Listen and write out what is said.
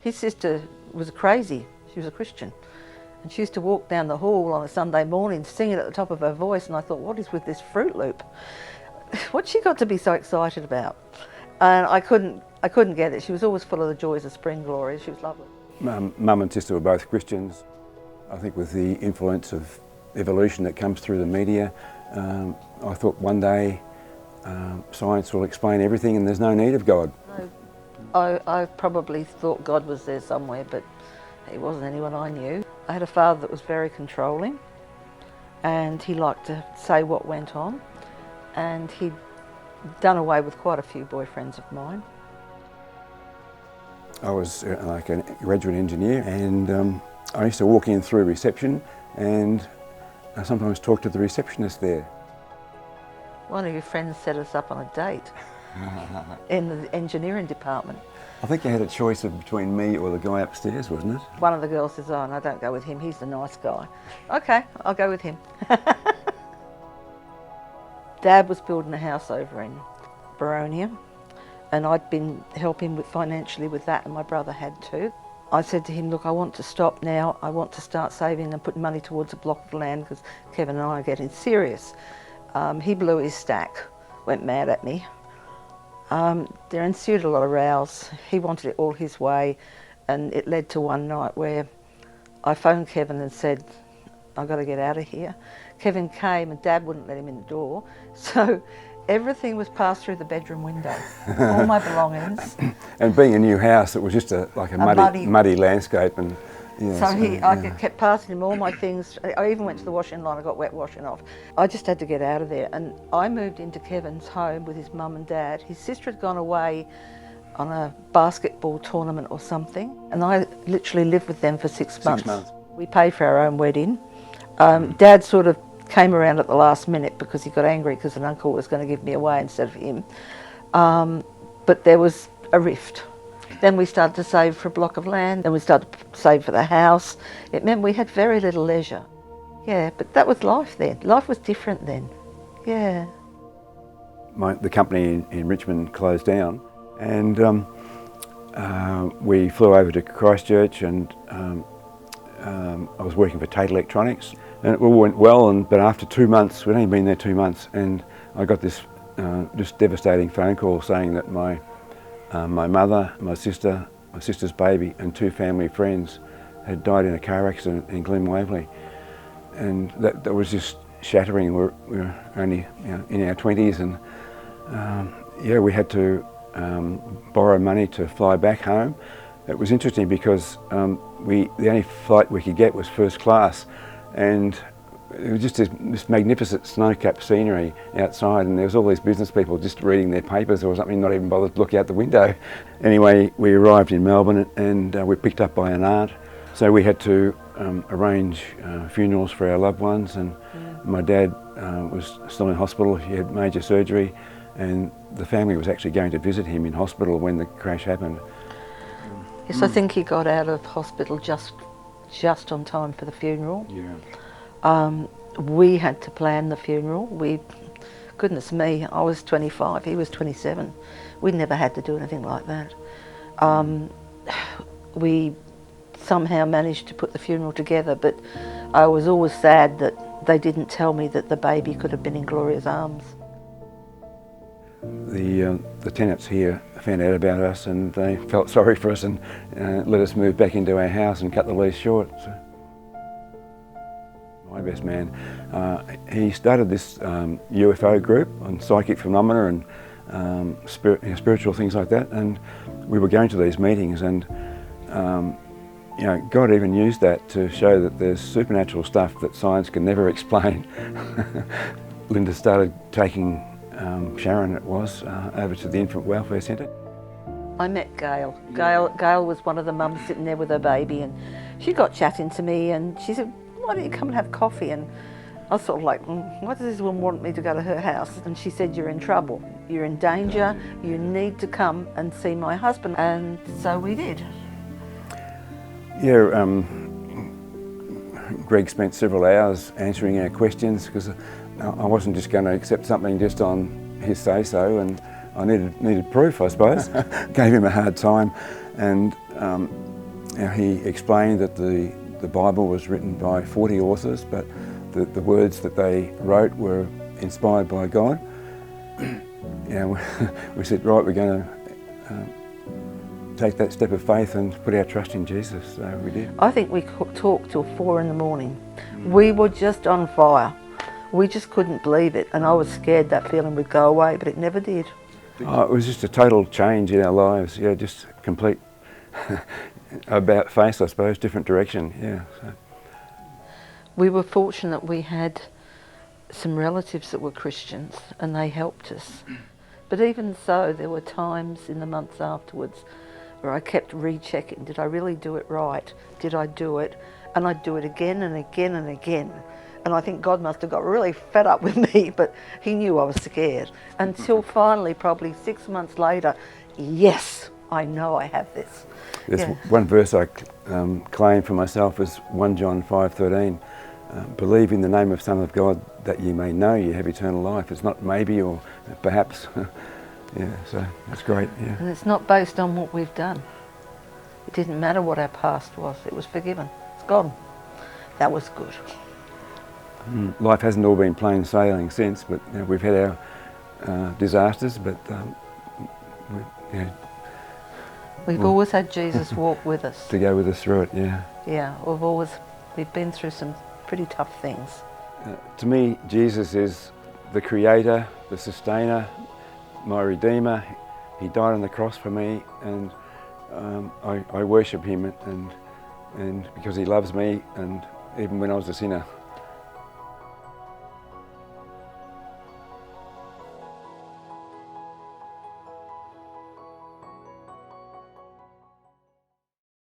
His sister was crazy. She was a Christian. And she used to walk down the hall on a Sunday morning singing at the top of her voice, and I thought, what is with this Fruit Loop? What's she got to be so excited about? And I couldn't get it. She was always full of the joys of spring glory. She was lovely. Mum and sister were both Christians. I think with the influence of evolution that comes through the media, I thought one day science will explain everything and there's no need of God. I probably thought God was there somewhere, but he wasn't anyone I knew. I had a father that was very controlling, and he liked to say what went on, and he'd done away with quite a few boyfriends of mine. I was like a graduate engineer, and I used to walk in through reception and I sometimes talk to the receptionist there. One of your friends set us up on a date in the engineering department. I think you had a choice of between me or the guy upstairs, wasn't it? One of the girls says, oh, no, don't go with him, he's the nice guy. Okay, I'll go with him. Dad was building a house over in Baronia, and I'd been helping financially with that, and my brother had too. I said to him, look, I want to stop now. I want to start saving and putting money towards a block of land because Kevin and I are getting serious. He blew his stack, went mad at me. There ensued a lot of rows. He wanted it all his way, and it led to one night where I phoned Kevin and said, I've got to get out of here. Kevin came and Dad wouldn't let him in the door, so everything was passed through the bedroom window, all my belongings. And being a new house, it was just like a muddy landscape. And yeah, so I kept passing him all my things. I even went to the washing line, I got wet washing off. I just had to get out of there, and I moved into Kevin's home with his mum and dad. His sister had gone away on a basketball tournament or something, and I literally lived with them for 6 months. 6 months. We paid for our own wedding. Dad sort of came around at the last minute because he got angry because an uncle was going to give me away instead of him. But there was a rift. Then we started to save for a block of land, then we started to save for the house. It meant we had very little leisure. Yeah, but that was life then. Life was different then. Yeah. The company in Richmond closed down, and we flew over to Christchurch, and I was working for Tate Electronics, and it all went well. But after 2 months, we'd only been there 2 months, and I got this just devastating phone call saying that my mother, my sister's baby, and 2 family friends had died in a car accident in Glen Waverley, and that was just shattering. We were only in our 20s, and yeah, we had to borrow money to fly back home. It was interesting because the only flight we could get was first class, and it was just this magnificent snow-capped scenery outside, and there was all these business people just reading their papers or something, not even bothered to look out the window. Anyway, we arrived in Melbourne, and we were picked up by an aunt, so we had to arrange funerals for our loved ones, and my dad was still in hospital. He had major surgery, and the family was actually going to visit him in hospital when the crash happened. Yes, I think he got out of hospital just on time for the funeral. Yeah. We had to plan the funeral. Goodness me, I was 25, he was 27. We never had to do anything like that. We somehow managed to put the funeral together, but I was always sad that they didn't tell me that the baby could have been in Gloria's arms. The tenants here found out about us, and they felt sorry for us and let us move back into our house and cut the lease short. So. My best man, he started this UFO group on psychic phenomena and spiritual things like that, and we were going to these meetings, and God even used that to show that there's supernatural stuff that science can never explain. Linda started taking Sharon, it was, over to the Infant Welfare Centre. I met Gail. Gail was one of the mums sitting there with her baby, and she got chatting to me, and she said, why don't you come and have coffee? And I was sort of like, why does this woman want me to go to her house? And she said, you're in trouble, you're in danger, you need to come and see my husband. And so we did. Yeah, Greg spent several hours answering our questions, because I wasn't just going to accept something just on his say-so, and I needed proof, I suppose. Gave him a hard time, and Now, he explained that the Bible was written by 40 authors, but the words that they wrote were inspired by God. We said, right, we're going to take that step of faith and put our trust in Jesus. So we did. I think we talked till 4 in the morning. We were just on fire. We just couldn't believe it, and I was scared that feeling would go away, but it never did. Oh, it was just a total change in our lives. Yeah, just complete about face, I suppose, different direction. Yeah. So. We were fortunate we had some relatives that were Christians, and they helped us. But even so, there were times in the months afterwards where I kept rechecking, did I really do it right? Did I do it? And I'd do it again and again and again. And I think God must have got really fed up with me, but he knew I was scared. Until finally, probably 6 months later, yes, I know I have this. There's Yeah. one verse I claim for myself is 1 John 5:13. Believe in the name of Son of God that you may know you have eternal life. It's not maybe or perhaps. Yeah, so that's great. Yeah. And it's not based on what we've done. It didn't matter what our past was. It was forgiven. It's gone. That was good. Life hasn't all been plain sailing since, but we've had our disasters, but We've always had Jesus walk with us. to go with us through it. Yeah. Yeah, we've been through some pretty tough things. To me, Jesus is the creator, the sustainer, my redeemer. He died on the cross for me, and I worship him, and because he loves me, and even when I was a sinner.